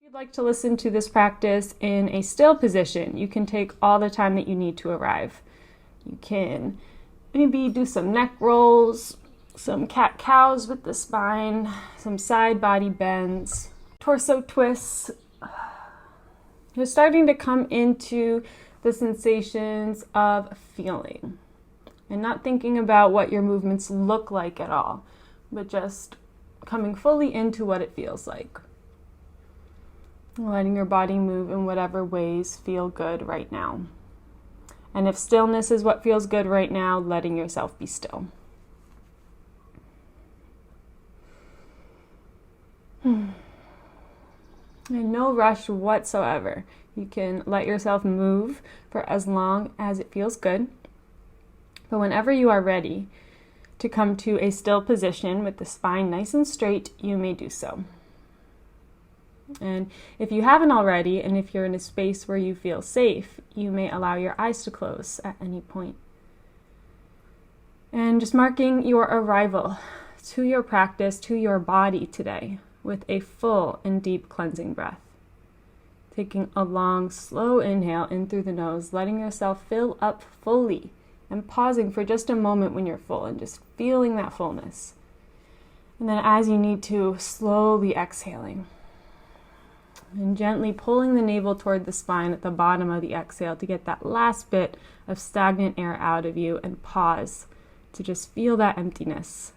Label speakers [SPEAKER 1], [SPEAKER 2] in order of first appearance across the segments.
[SPEAKER 1] If you'd like to listen to this practice in a still position, you can take all the time that you need to arrive. You can maybe do some neck rolls, some cat-cows with the spine, some side body bends, torso twists. You're starting to come into the sensations of feeling and not thinking about what your movements look like at all, but just coming fully into what it feels like. Letting your body move in whatever ways feel good right now. And if stillness is what feels good right now, letting yourself be still. And no rush whatsoever. You can let yourself move for as long as it feels good. But whenever you are ready to come to a still position with the spine nice and straight, you may do so. And if you haven't already, and if you're in a space where you feel safe, you may allow your eyes to close at any point. And just marking your arrival to your practice, to your body today, with a full and deep cleansing breath. Taking a long, slow inhale in through the nose, letting yourself fill up fully, and pausing for just a moment when you're full, and just feeling that fullness. And then as you need to, slowly exhaling. And gently pulling the navel toward the spine at the bottom of the exhale to get that last bit of stagnant air out of you, and pause to just feel that emptiness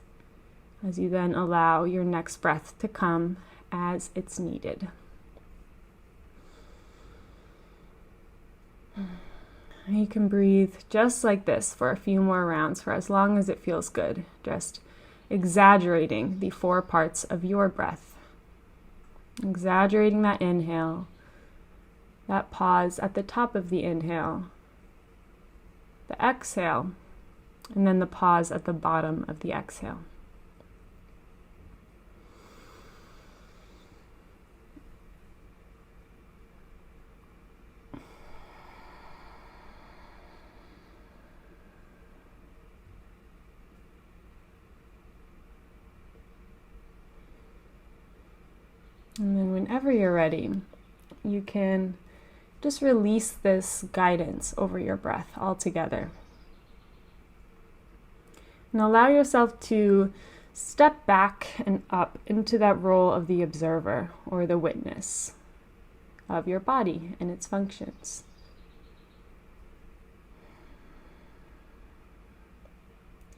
[SPEAKER 1] as you then allow your next breath to come as it's needed. You can breathe just like this for a few more rounds, for as long as it feels good, just exaggerating the 4 parts of your breath. Exaggerating that inhale, that pause at the top of the inhale, the exhale, and then the pause at the bottom of the exhale. And then whenever you're ready, you can just release this guidance over your breath altogether. And allow yourself to step back and up into that role of the observer or the witness of your body and its functions.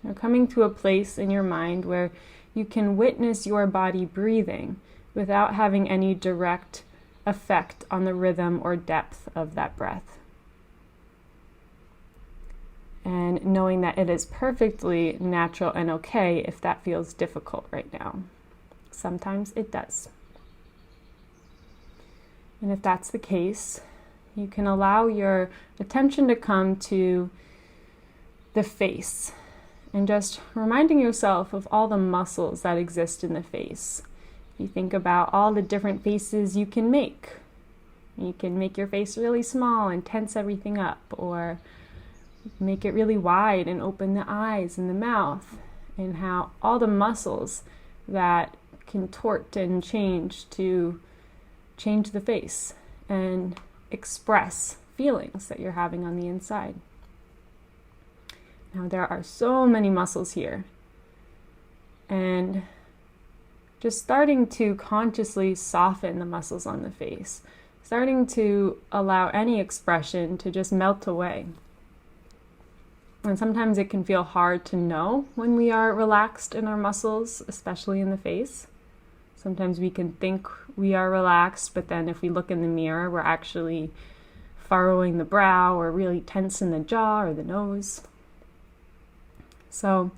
[SPEAKER 1] You're coming to a place in your mind where you can witness your body breathing without having any direct effect on the rhythm or depth of that breath. And knowing that it is perfectly natural and okay if that feels difficult right now. Sometimes it does. And if that's the case, you can allow your attention to come to the face and just reminding yourself of all the muscles that exist in the face. You think about all the different faces you can make. You can make your face really small and tense everything up, or make it really wide and open the eyes and the mouth, and how all the muscles that contort and change to change the face and express feelings that you're having on the inside. Now, there are so many muscles here, and just starting to consciously soften the muscles on the face, starting to allow any expression to just melt away. And sometimes it can feel hard to know when we are relaxed in our muscles, especially in the face. Sometimes we can think we are relaxed, but then if we look in the mirror, we're actually furrowing the brow or really tense in the jaw or the nose. So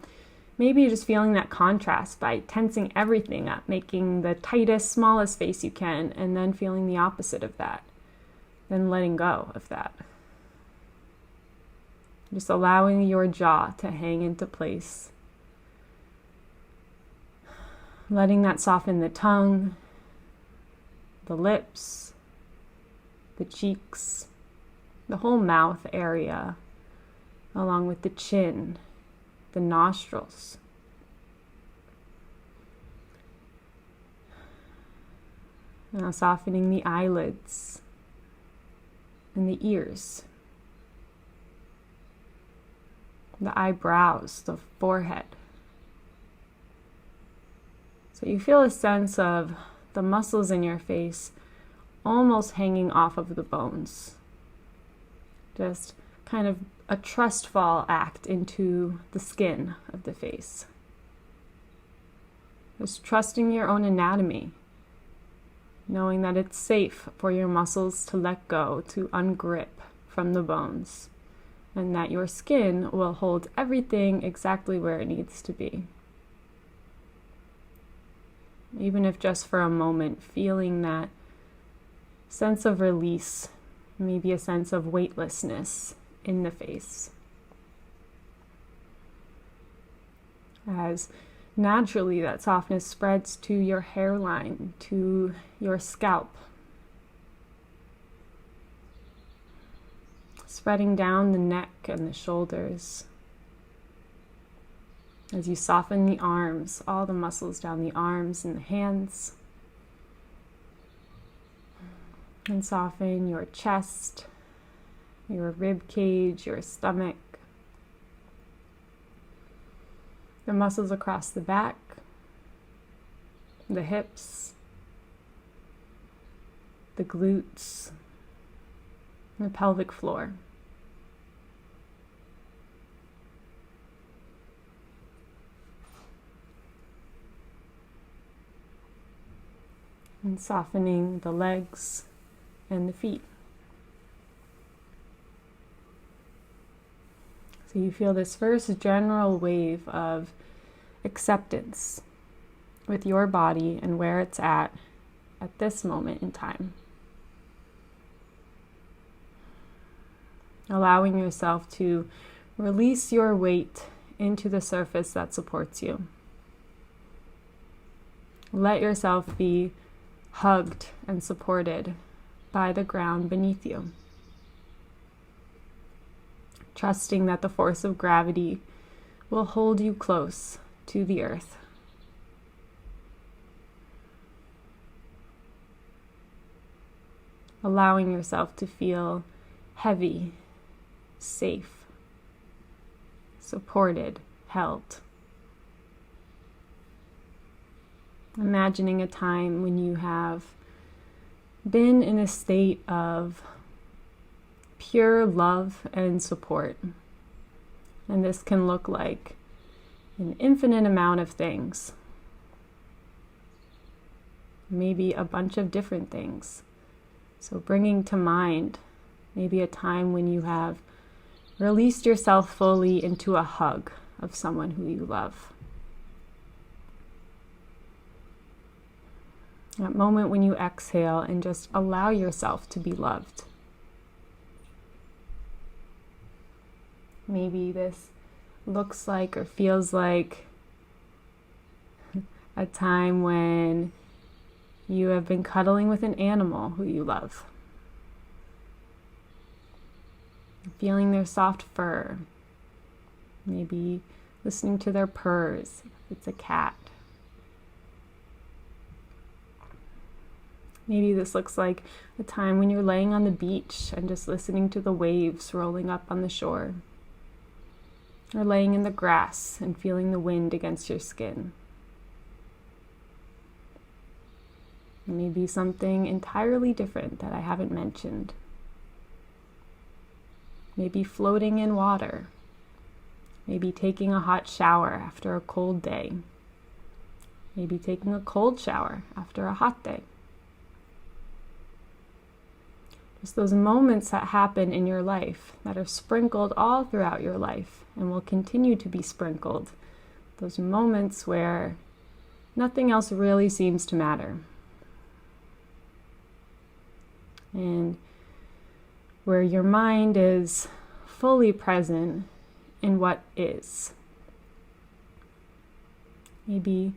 [SPEAKER 1] maybe you're just feeling that contrast by tensing everything up, making the tightest, smallest face you can, and then feeling the opposite of that, then letting go of that. Just allowing your jaw to hang into place. Letting that soften the tongue, the lips, the cheeks, the whole mouth area, along with the chin, the nostrils. Now softening the eyelids and the ears, the eyebrows, the forehead. So you feel a sense of the muscles in your face almost hanging off of the bones. Just kind of a trust fall act into the skin of the face. Just trusting your own anatomy, knowing that it's safe for your muscles to let go, to ungrip from the bones, and that your skin will hold everything exactly where it needs to be. Even if just for a moment, feeling that sense of release, maybe a sense of weightlessness in the face. As naturally that softness spreads to your hairline, to your scalp, spreading down the neck and the shoulders. As you soften the arms, all the muscles down the arms and the hands. And soften your chest, your rib cage, your stomach. The muscles across the back, the hips, the glutes, the pelvic floor. And softening the legs and the feet. So you feel this first general wave of acceptance with your body and where it's at this moment in time. Allowing yourself to release your weight into the surface that supports you. Let yourself be hugged and supported by the ground beneath you. Trusting that the force of gravity will hold you close to the earth. Allowing yourself to feel heavy, safe, supported, held. Imagining a time when you have been in a state of pure love and support. And this can look like an infinite amount of things. Maybe a bunch of different things. So bringing to mind maybe a time when you have released yourself fully into a hug of someone who you love. That moment when you exhale and just allow yourself to be loved. Maybe this looks like or feels like a time when you have been cuddling with an animal who you love. Feeling their soft fur. Maybe listening to their purrs if it's a cat. Maybe this looks like a time when you're laying on the beach and just listening to the waves rolling up on the shore. Or laying in the grass and feeling the wind against your skin. Maybe something entirely different that I haven't mentioned. Maybe floating in water. Maybe taking a hot shower after a cold day. Maybe taking a cold shower after a hot day. Just those moments that happen in your life that are sprinkled all throughout your life and will continue to be sprinkled. Those moments where nothing else really seems to matter. And where your mind is fully present in what is. Maybe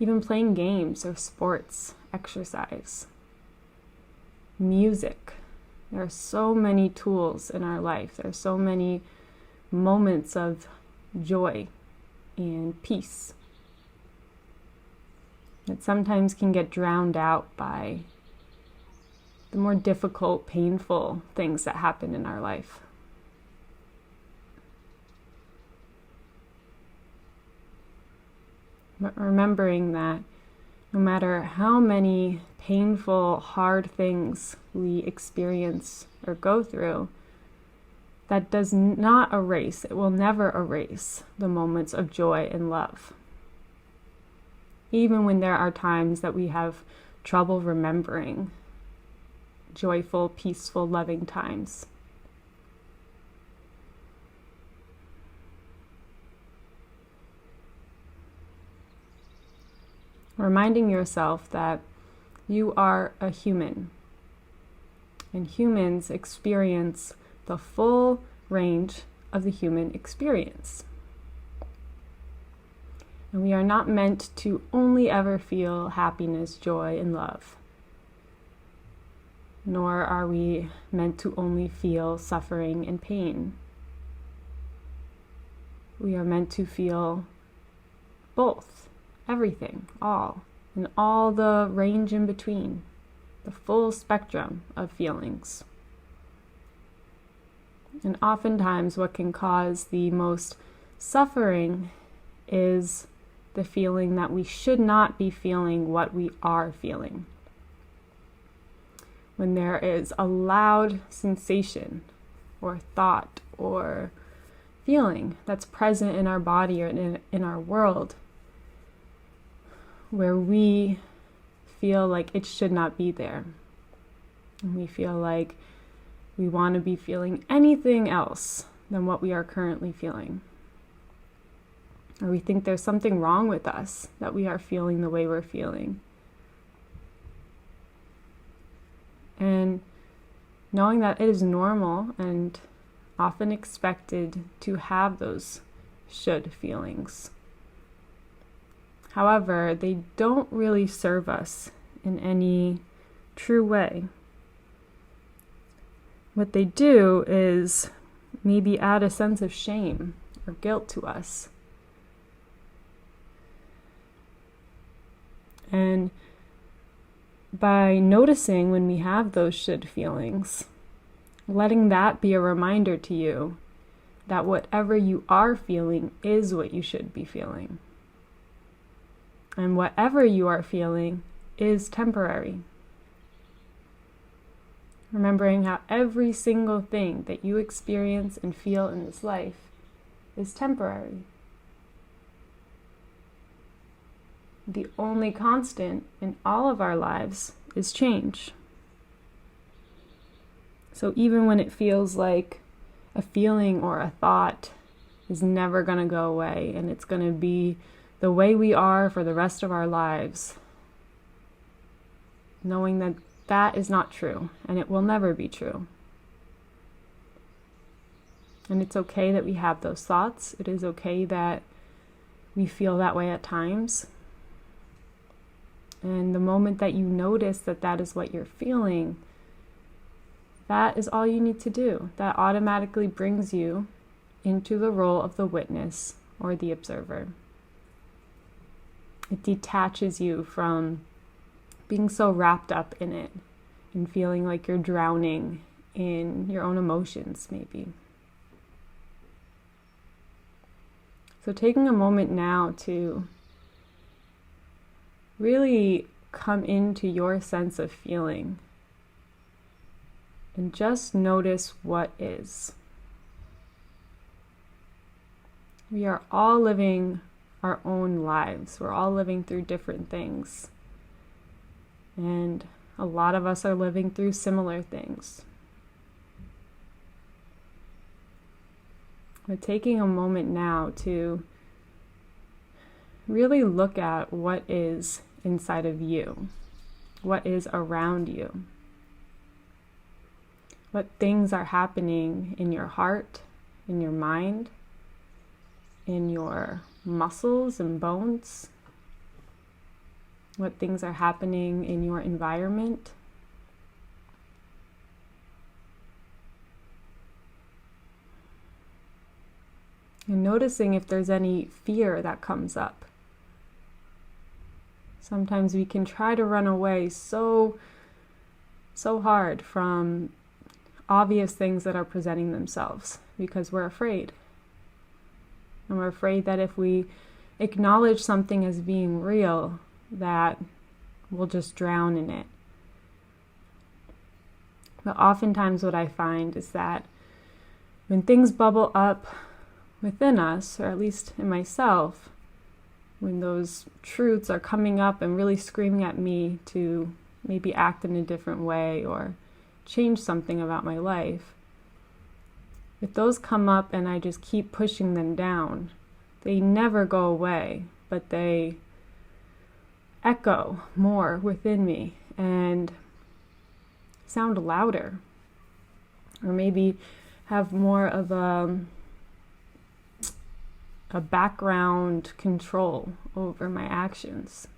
[SPEAKER 1] even playing games or sports, exercise, music. There are so many tools in our life. There are so many moments of joy and peace that sometimes can get drowned out by the more difficult, painful things that happen in our life. But remembering that no matter how many painful, hard things we experience or go through, that does not erase, it will never erase the moments of joy and love. Even when there are times that we have trouble remembering joyful, peaceful, loving times. Reminding yourself that you are a human, and humans experience the full range of the human experience. And we are not meant to only ever feel happiness, joy, and love. Nor are we meant to only feel suffering and pain. We are meant to feel both, everything, all, and all the range in between, the full spectrum of feelings. And oftentimes what can cause the most suffering is the feeling that we should not be feeling what we are feeling. When there is a loud sensation or thought or feeling that's present in our body or in our world, where we feel like it should not be there. And we feel like we want to be feeling anything else than what we are currently feeling. Or we think there's something wrong with us that we are feeling the way we're feeling. And knowing that it is normal and often expected to have those should feelings. However, they don't really serve us in any true way. What they do is maybe add a sense of shame or guilt to us. And by noticing when we have those should feelings, letting that be a reminder to you that whatever you are feeling is what you should be feeling. And whatever you are feeling is temporary. Remembering how every single thing that you experience and feel in this life is temporary. The only constant in all of our lives is change. So even when it feels like a feeling or a thought is never going to go away and it's going to be the way we are for the rest of our lives, knowing that that is not true and it will never be true. And it's okay that we have those thoughts. It is okay that we feel that way at times. And the moment that you notice that that is what you're feeling, that is all you need to do. That automatically brings you into the role of the witness or the observer. It detaches you from being so wrapped up in it and feeling like you're drowning in your own emotions, maybe. So taking a moment now to really come into your sense of feeling and just notice what is. We are all living our own lives. We're all living through different things. And a lot of us are living through similar things. But taking a moment now to really look at what is inside of you, what is around you, what things are happening in your heart, in your mind, in your muscles and bones, what things are happening in your environment. And noticing if there's any fear that comes up. Sometimes we can try to run away so so hard from obvious things that are presenting themselves because we're afraid. And we're afraid that if we acknowledge something as being real, that we'll just drown in it. But oftentimes what I find is that when things bubble up within us, or at least in myself, when those truths are coming up and really screaming at me to maybe act in a different way or change something about my life, if those come up and I just keep pushing them down, they never go away, but they echo more within me and sound louder, or maybe have more of a background control over my actions.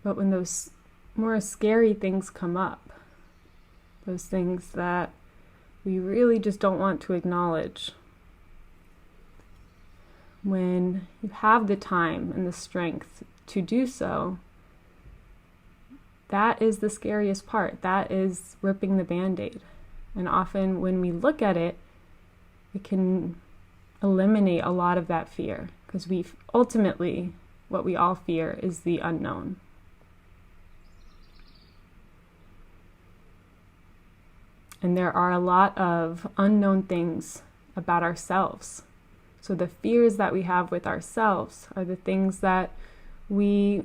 [SPEAKER 1] But when those more scary things come up, those things that we really just don't want to acknowledge, when you have the time and the strength to do so, that is the scariest part. That is ripping the Band-Aid. And often when we look at it, it can eliminate a lot of that fear, because ultimately what we all fear is the unknown. And there are a lot of unknown things about ourselves. So the fears that we have with ourselves are the things that we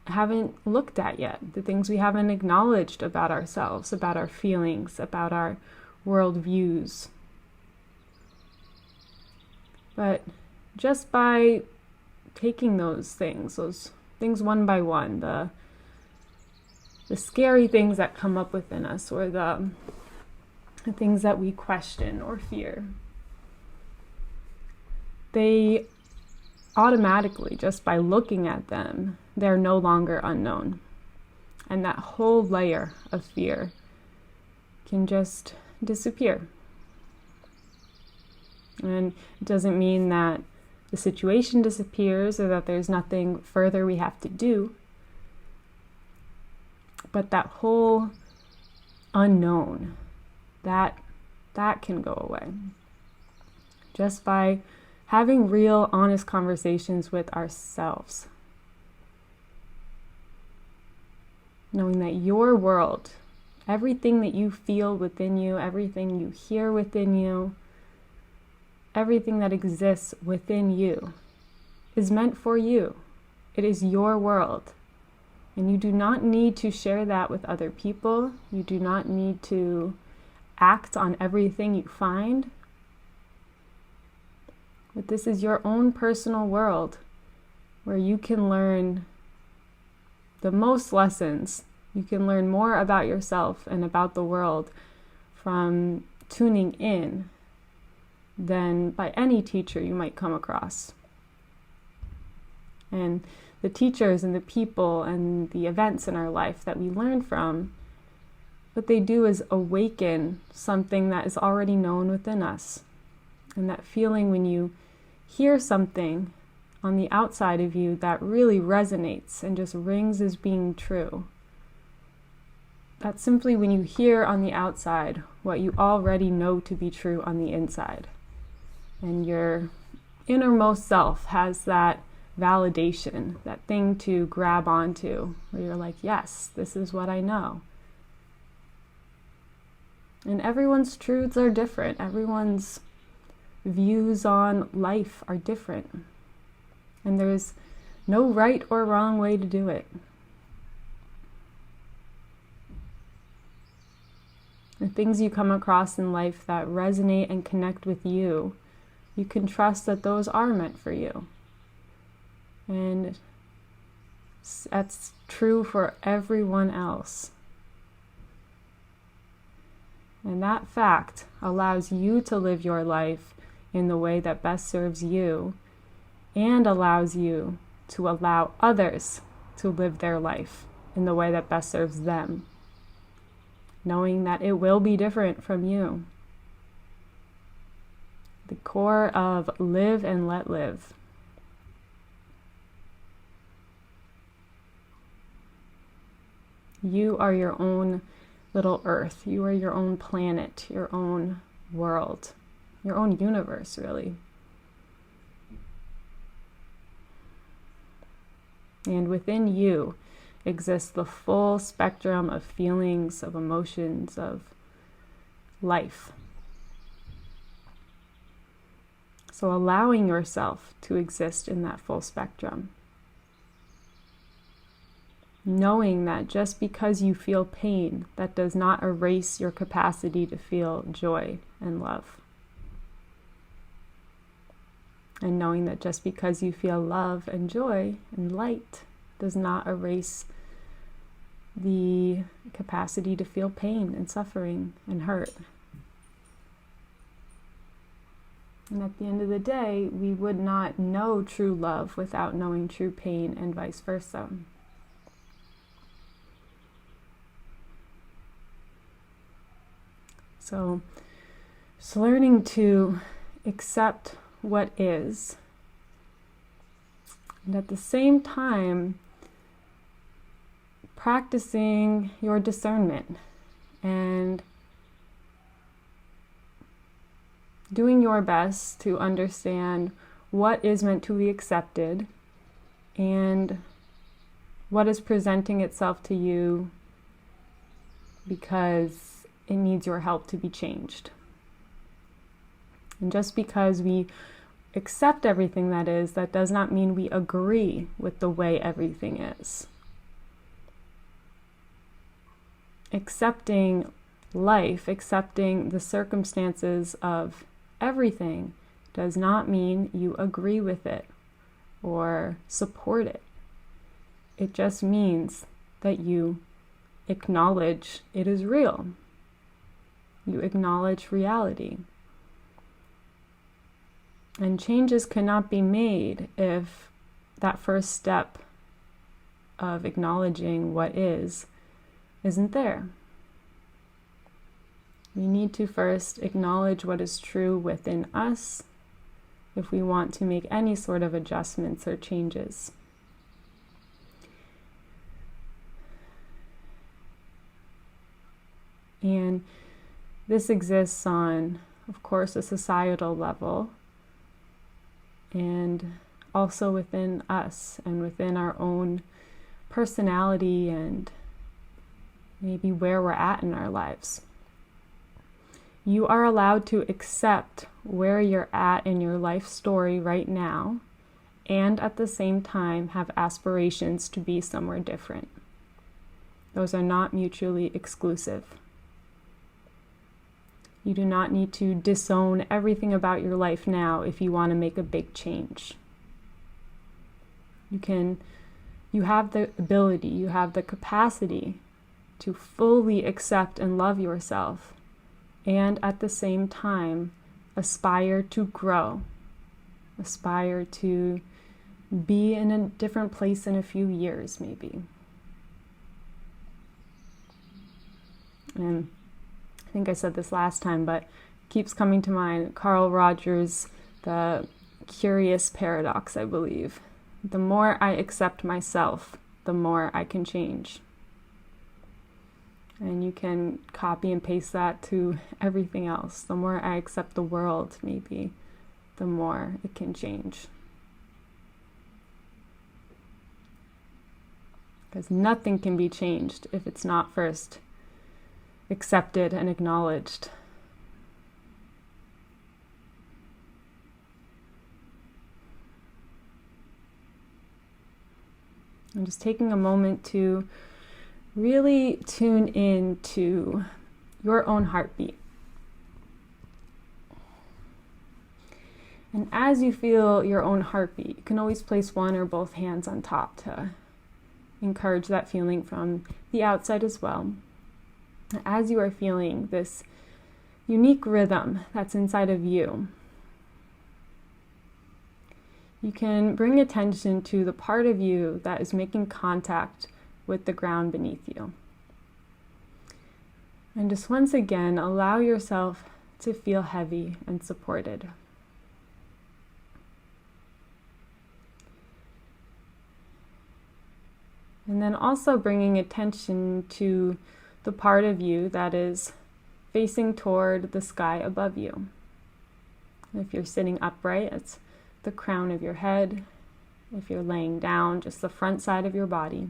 [SPEAKER 1] haven't looked at yet, the things we haven't acknowledged about ourselves, about our feelings, about our worldviews. But just by taking those things one by one, the scary things that come up within us, or the things that we question or fear, they automatically, just by looking at them, they're no longer unknown. And that whole layer of fear can just disappear. And it doesn't mean that the situation disappears or that there's nothing further we have to do. But that whole unknown, that can go away. Just by having real, honest conversations with ourselves. Knowing that your world, everything that you feel within you, everything you hear within you, everything that exists within you is meant for you. It is your world. And you do not need to share that with other people. You do not need to act on everything you find. But this is your own personal world where you can learn the most lessons. You can learn more about yourself and about the world from tuning in than by any teacher you might come across. And the teachers and the people and the events in our life that we learn from, what they do is awaken something that is already known within us. And that feeling when you hear something on the outside of you that really resonates and just rings as being true. That's simply when you hear on the outside what you already know to be true on the inside. And your innermost self has that validation, that thing to grab onto, where you're like, yes, this is what I know. And everyone's truths are different. Everyone's views on life are different. And there's no right or wrong way to do it. The things you come across in life that resonate and connect with you, you can trust that those are meant for you. And that's true for everyone else. And that fact allows you to live your life in the way that best serves you, and allows you to allow others to live their life in the way that best serves them, knowing that it will be different from you. The core of live and let live. You are your own little earth. You are your own planet, your own world, your own universe, really. And within you exists the full spectrum of feelings, of emotions, of life. So allowing yourself to exist in that full spectrum. Knowing that just because you feel pain, that does not erase your capacity to feel joy and love. And knowing that just because you feel love and joy and light does not erase the capacity to feel pain and suffering and hurt. And at the end of the day, we would not know true love without knowing true pain, and vice versa. So, just learning to accept what is, and at the same time, practicing your discernment and doing your best to understand what is meant to be accepted and what is presenting itself to you because it needs your help to be changed. And just because we accept everything that is, that does not mean we agree with the way everything is. Accepting life, accepting the circumstances of everything, does not mean you agree with it or support it. It just means that you acknowledge it is real. You acknowledge reality. And changes cannot be made if that first step of acknowledging what isn't there. We need to first acknowledge what is true within us if we want to make any sort of adjustments or changes. And this exists on, of course, a societal level, and also within us and within our own personality and maybe where we're at in our lives. You are allowed to accept where you're at in your life story right now, and at the same time have aspirations to be somewhere different. Those are not mutually exclusive. You do not need to disown everything about your life now if you want to make a big change. You have the ability, you have the capacity to fully accept and love yourself, and at the same time aspire to grow, aspire to be in a different place in a few years maybe. And I think I said this last time, but it keeps coming to mind, Carl Rogers, the curious paradox, I believe. The more I accept myself, the more I can change. And you can copy and paste that to everything else. The more I accept the world, maybe, the more it can change. Because nothing can be changed if it's not first accepted and acknowledged. I'm just taking a moment to really tune in to your own heartbeat. And as you feel your own heartbeat, you can always place one or both hands on top to encourage that feeling from the outside as well. As you are feeling this unique rhythm that's inside of you, you can bring attention to the part of you that is making contact with the ground beneath you. And just once again, allow yourself to feel heavy and supported. And And then also bringing attention to the part of you that is facing toward the sky above you. If you're sitting upright, it's the crown of your head. If you're laying down, just the front side of your body.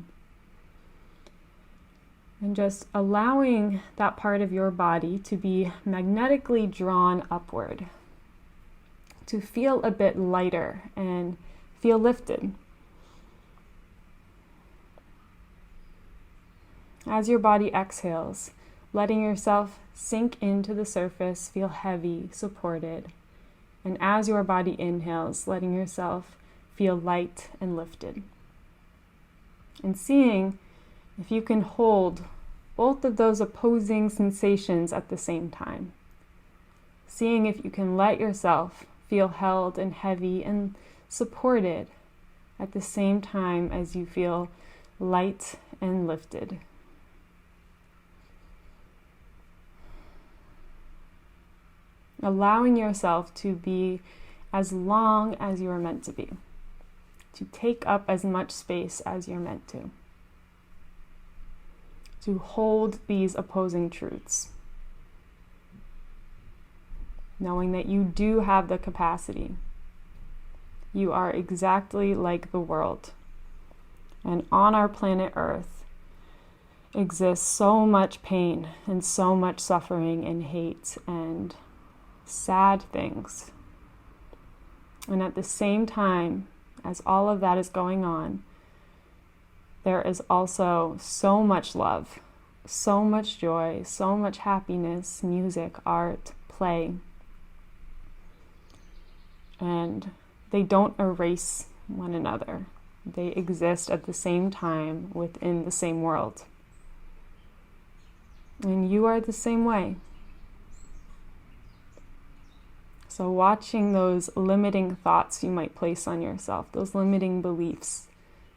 [SPEAKER 1] And just allowing that part of your body to be magnetically drawn upward, to feel a bit lighter and feel lifted. As your body exhales, letting yourself sink into the surface, feel heavy, supported. And as your body inhales, letting yourself feel light and lifted. And seeing if you can hold both of those opposing sensations at the same time. Seeing if you can let yourself feel held and heavy and supported at the same time as you feel light and lifted. Allowing yourself to be as long as you are meant to be. To take up as much space as you're meant to. To hold these opposing truths. Knowing that you do have the capacity. You are exactly like the world. And on our planet Earth exists so much pain and so much suffering and hate and sad things. And at the same time, as all of that is going on, there is also so much love, so much joy, so much happiness, music, art, play. And they don't erase one another. They exist at the same time within the same world. And you are the same way. So watching those limiting thoughts you might place on yourself, those limiting beliefs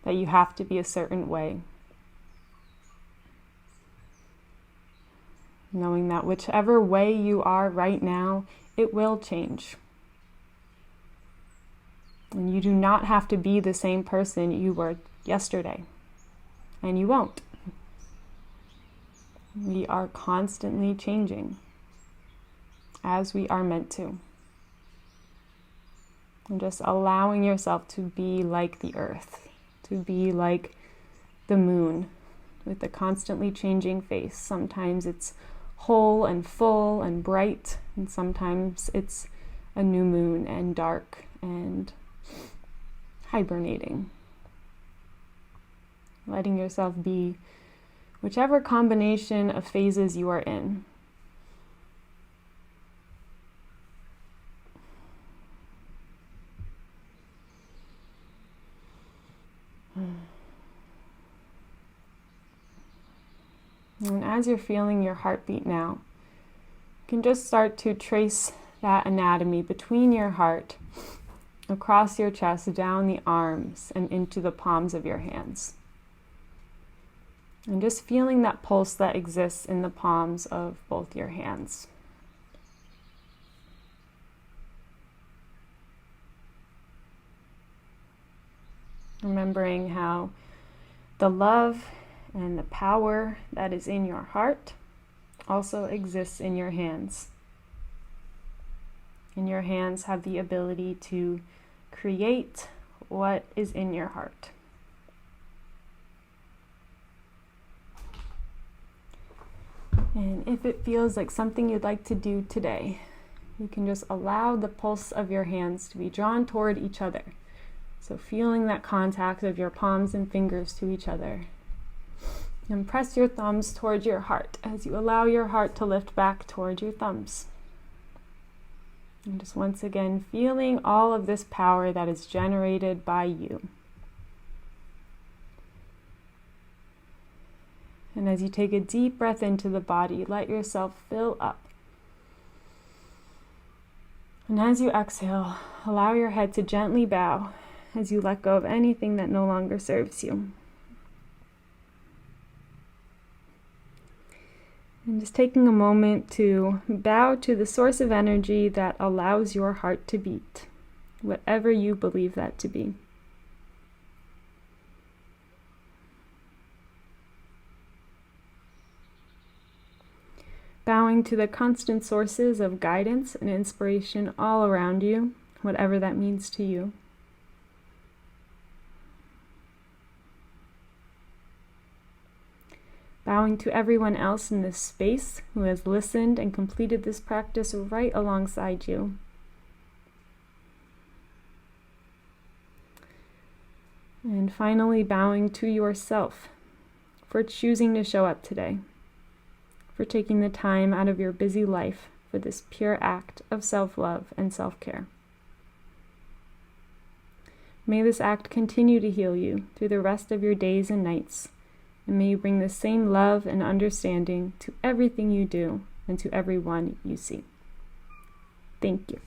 [SPEAKER 1] that you have to be a certain way. Knowing that whichever way you are right now, it will change. And you do not have to be the same person you were yesterday. And you won't. We are constantly changing, as we are meant to. And just allowing yourself to be like the earth, to be like the moon with a constantly changing face. Sometimes it's whole and full and bright, and sometimes it's a new moon and dark and hibernating. Letting yourself be whichever combination of phases you are in. And as you're feeling your heartbeat now, you can just start to trace that anatomy between your heart, across your chest, down the arms, and into the palms of your hands. And just feeling that pulse that exists in the palms of both your hands. Remembering how the love and the power that is in your heart also exists in your hands. And your hands have the ability to create what is in your heart. And if it feels like something you'd like to do today, you can just allow the pulse of your hands to be drawn toward each other. So feeling that contact of your palms and fingers to each other. And press your thumbs towards your heart as you allow your heart to lift back toward your thumbs. And just once again, feeling all of this power that is generated by you. And as you take a deep breath into the body, let yourself fill up. And as you exhale, allow your head to gently bow as you let go of anything that no longer serves you. And just taking a moment to bow to the source of energy that allows your heart to beat, whatever you believe that to be. bowing to the constant sources of guidance and inspiration all around you, whatever that means to you. Bowing to everyone else in this space who has listened and completed this practice right alongside you. And finally, bowing to yourself for choosing to show up today, for taking the time out of your busy life for this pure act of self-love and self-care. May this act continue to heal you through the rest of your days and nights, and may you bring the same love and understanding to everything you do and to everyone you see. Thank you.